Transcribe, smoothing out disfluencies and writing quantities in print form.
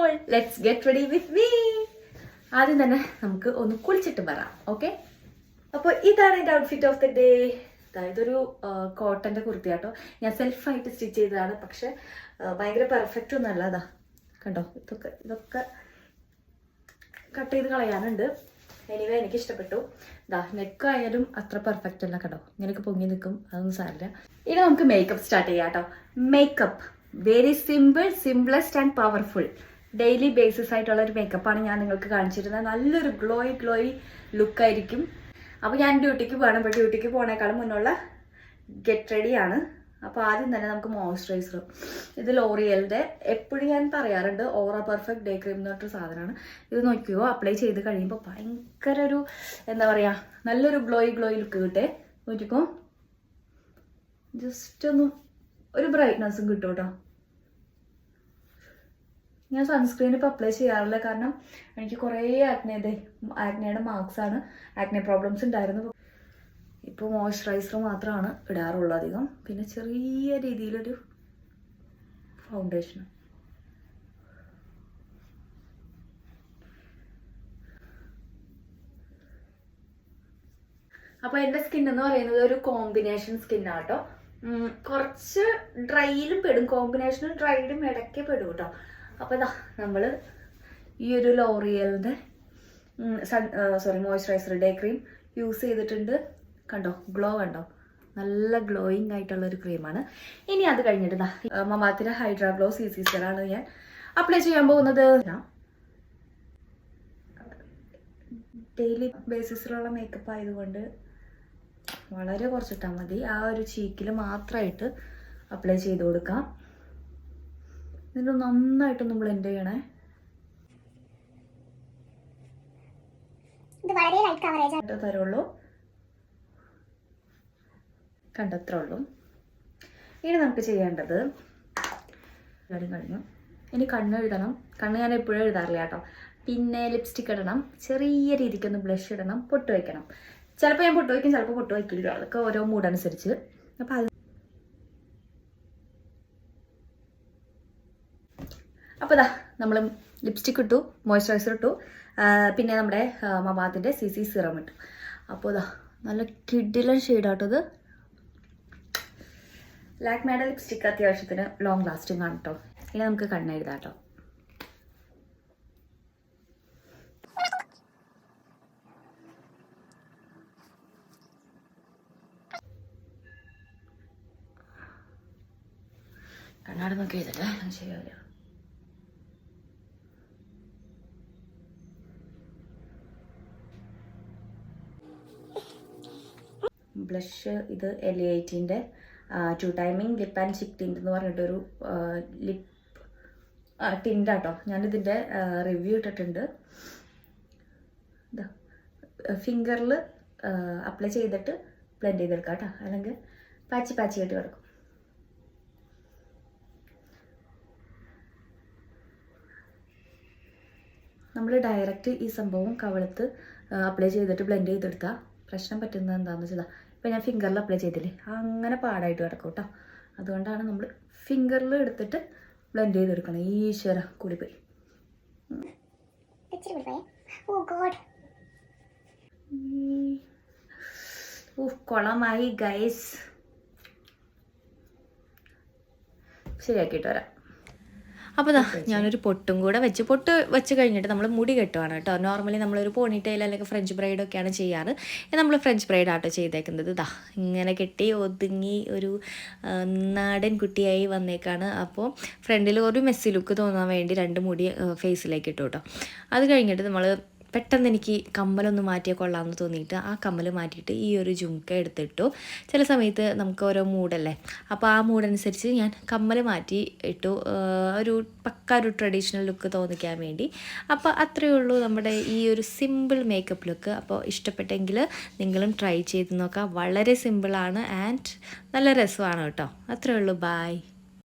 All let's get ready with me. ആദ്യം തന്നെ നമുക്ക് ഒന്ന് കുളിച്ചിട്ട് വരാം. ഓക്കെ, അപ്പോൾ ഇതാണ് എൻ്റെ ഔട്ട്ഫിറ്റ് ഓഫ് ദി ഡേ. ഇതൊരു കോട്ടൻ്റെ കുർത്തിയാട്ടോ. ഞാൻ സെൽഫായിട്ട് സ്റ്റിച്ച് ചെയ്തതാണ്, പക്ഷെ ഭയങ്കര പെർഫെക്റ്റ് ഒന്നുമല്ല. അതാ കണ്ടോ, ഇതൊക്കെ കട്ട് ചെയ്ത് കളയാനുണ്ട്. എനിവേ എനിക്ക് ഇഷ്ടപ്പെട്ടു. നെക്ക് ആയാലും അത്ര പെർഫെക്റ്റ് അല്ല, കണ്ടോ ഇങ്ങനെയൊക്കെ പൊങ്ങി നിൽക്കും, അതൊന്നും സാരില്ല. ഇനി നമുക്ക് മേക്കപ്പ് സ്റ്റാർട്ട് ചെയ്യാം കേട്ടോ. Makeup very simplest and powerful daily basis ആയിട്ടുള്ള ഒരു മേക്കപ്പാണ് ഞാൻ നിങ്ങൾക്ക് കാണിച്ചിരുന്നത്. നല്ലൊരു ഗ്ലോയി ലുക്കായിരിക്കും. അപ്പോൾ ഞാൻ ഡ്യൂട്ടിക്ക് പോകണം. അപ്പോൾ ഡ്യൂട്ടിക്ക് പോണേക്കാളും മുന്നുള്ള ഗെറ്റ് റെഡിയാണ്. അപ്പോൾ ആദ്യം തന്നെ നമുക്ക് മോയ്സ്ചറൈസർ. ഇത് ലോറിയലിൻ്റെ എപ്പോഴും ഞാൻ പറയാറുണ്ട്, ഓറ പെർഫെക്റ്റ് ഡേ ക്രീം എന്ന് പറഞ്ഞൊരു സാധനമാണ്. ഇത് നോക്കിയോ, അപ്ലൈ ചെയ്ത് കഴിയുമ്പോൾ ഭയങ്കര ഒരു എന്താ പറയുക, നല്ലൊരു ഗ്ലോയി ലുക്ക് കിട്ടേ. നോക്കിക്കോ, ജസ്റ്റ് ഒന്ന് ഒരു ബ്രൈറ്റ്നസ്സും കിട്ടും കേട്ടോ. ഞാൻ സൺസ്ക്രീൻ ഇപ്പോൾ അപ്ലൈ ചെയ്യാറില്ല, കാരണം എനിക്ക് കുറേ ആക്നയുടെ മാർക്സാണ്, ആക്നെ പ്രോബ്ലംസ് ഉണ്ടായിരുന്നു. ഇപ്പോൾ മോയ്സ്ചറൈസർ മാത്രമാണ് ഇടാറുള്ളത് അധികം. പിന്നെ ചെറിയ രീതിയിലൊരു ഫൗണ്ടേഷൻ. അപ്പോൾ എൻ്റെ സ്കിൻ എന്ന് പറയുന്നത് ഒരു കോമ്പിനേഷൻ സ്കിന്നാണ് കേട്ടോ. കുറച്ച് ഡ്രൈയിലും പെടും, കോമ്പിനേഷനും ഡ്രൈയിലും ഇടയ്ക്ക് പെടും കേട്ടോ. അപ്പോൾ ഇതാ നമ്മൾ ഈ ഒരു ലോറിയലിൻ്റെ മോയ്സ്ചറൈസർ ഡേ ക്രീം യൂസ് ചെയ്തിട്ടുണ്ട്. കണ്ടോ ഗ്ലോ കണ്ടോ, നല്ല ഗ്ലോയിങ് ആയിട്ടുള്ളൊരു ക്രീമാണ്. ഇനി അത് കഴിഞ്ഞിട്ട് മമാത്തിൻ്റെ ഹൈഡ്രാ ഗ്ലോ CC സെറാണ് ഞാൻ അപ്ലൈ ചെയ്യാൻ പോകുന്നത്. ഡെയിലി ബേസിസിലുള്ള മേക്കപ്പ് ആയതുകൊണ്ട് വളരെ കുറച്ചിട്ടാൽ മതി. ആ ഒരു ചീക്കിൽ മാത്രമായിട്ട് അപ്ലൈ ചെയ്ത് കൊടുക്കാം. ഇതിന് നന്നായിട്ടൊന്ന് ബ്ലെൻഡ് ചെയ്യണേ. തരുള്ളൂ, കണ്ടത്രേ ഉള്ളൂ. ഇനി നമുക്ക് ചെയ്യേണ്ടത് കഴിഞ്ഞു. ഇനി കണ്ണെഴുതണം. കണ്ണ് ഞാൻ എപ്പോഴും എഴുതാറില്ല കേട്ടോ. പിന്നെ ലിപ്സ്റ്റിക് ഇടണം, ചെറിയ രീതിക്കൊന്ന് ബ്ലഷ് ഇടണം, പൊട്ട് വയ്ക്കണം. ചിലപ്പോൾ ഞാൻ പൊട്ട് വയ്ക്കും, ചിലപ്പോൾ പൊട്ട് വയ്ക്കില്ല. അതൊക്കെ ഓരോ മൂഡനുസരിച്ച്. അപ്പം അത് അപ്പോൾ നമ്മൾ ലിപ്സ്റ്റിക് ഇട്ടു, മോയ്സ്ചറൈസർ ഇട്ടു, പിന്നെ നമ്മുടെ മമാത്തിൻ്റെ CC സിറം ഇട്ടു. അപ്പോൾ നല്ല കിഡിലൻ ഷെയ്ഡാട്ടത്. ലാക്മേയുടെ ലിപ്സ്റ്റിക് അത്യാവശ്യത്തിന് ലോങ് ലാസ്റ്റിംഗ് ആണ് കേട്ടോ. ഇനി നമുക്ക് കണ്ണെഴുതാം കേട്ടോ. കണ്ണാടി നോക്കി എഴുതട്ടെ, ശരിയാവില്ല. ബ്ലഷ് ഇത് L18ൻ്റെ 2 timing lip and chick tint എന്ന് പറഞ്ഞിട്ടൊരു ലിപ്പ് ടിൻറ്റാട്ടോ. ഞാനിതിൻ്റെ റിവ്യൂ ഇട്ടിട്ടുണ്ട്. ഫിംഗറിൽ അപ്ലൈ ചെയ്തിട്ട് ബ്ലെൻഡ് ചെയ്തെടുക്കാം കേട്ടോ, അല്ലെങ്കിൽ പാച്ചി ആയിട്ട് കിടക്കും. നമ്മൾ ഡയറക്റ്റ് ഈ സംഭവം കവിളത്ത് അപ്ലൈ ചെയ്തിട്ട് ബ്ലെൻഡ് ചെയ്തെടുത്താൽ പ്രശ്നം പറ്റുന്നത് എന്താണെന്ന് വെച്ചാൽ, ഇപ്പം ഞാൻ ഫിംഗറിൽ അപ്ലൈ ചെയ്തില്ലേ, അങ്ങനെ പാടായിട്ട് കിടക്കും കേട്ടോ. അതുകൊണ്ടാണ് നമ്മൾ ഫിംഗറിൽ എടുത്തിട്ട് ബ്ലെൻഡ് ചെയ്തെടുക്കണം. ഈശ്വര കൂടിപ്പോയി. കൊളമായി ഗൈസ്. ശരിയാക്കിയിട്ട് വരാം. അപ്പോൾ ഞാനൊരു പൊട്ടും കൂടെ പൊട്ട് വെച്ച് കഴിഞ്ഞിട്ട് നമ്മൾ മുടി കെട്ടുവാണ് കേട്ടോ. നോർമലി നമ്മളൊരു പോണിറ്റെയിൽ അല്ലെങ്കിൽ ഫ്രഞ്ച് ബ്രൈഡൊക്കെയാണ് ചെയ്യാറ്. നമ്മൾ ഫ്രഞ്ച് ബ്രൈഡാട്ടോ ചെയ്തേക്കുന്നത്. ഇങ്ങനെ കെട്ടി ഒതുങ്ങി ഒരു നാടൻ കുട്ടിയായി വന്നേക്കാണ്. അപ്പോൾ ഫ്രണ്ടിൽ ഒരു മെസ്സി ലുക്ക് തോന്നാൻ വേണ്ടി 2 മുടി ഫേസിലേക്ക് ഇട്ടു കേട്ടോ. അത് കഴിഞ്ഞിട്ട് നമ്മൾ പെട്ടെന്ന് എനിക്ക് കമ്മലൊന്ന് മാറ്റിയാൽ കൊള്ളാമെന്ന് തോന്നിയിട്ട് ആ കമ്മൽ മാറ്റിയിട്ട് ഈ ഒരു ജുംക്ക എടുത്തിട്ടു. ചില സമയത്ത് നമുക്ക് ഓരോ മൂഡല്ലേ, അപ്പോൾ ആ മൂഡനുസരിച്ച് ഞാൻ കമ്മൽ മാറ്റി ഇട്ടു, ഒരു ഒരു ട്രഡീഷണൽ ലുക്ക് തോന്നിക്കാൻ വേണ്ടി. അപ്പോൾ അത്രയേ ഉള്ളൂ നമ്മുടെ ഈ ഒരു സിമ്പിൾ മേക്കപ്പ് ലുക്ക്. അപ്പോൾ ഇഷ്ടപ്പെട്ടെങ്കിൽ നിങ്ങളും ട്രൈ ചെയ്ത് നോക്കാം. വളരെ സിമ്പിളാണ് ആൻഡ് നല്ല രസമാണ് കേട്ടോ. അത്രയേ ഉള്ളൂ. ബൈ.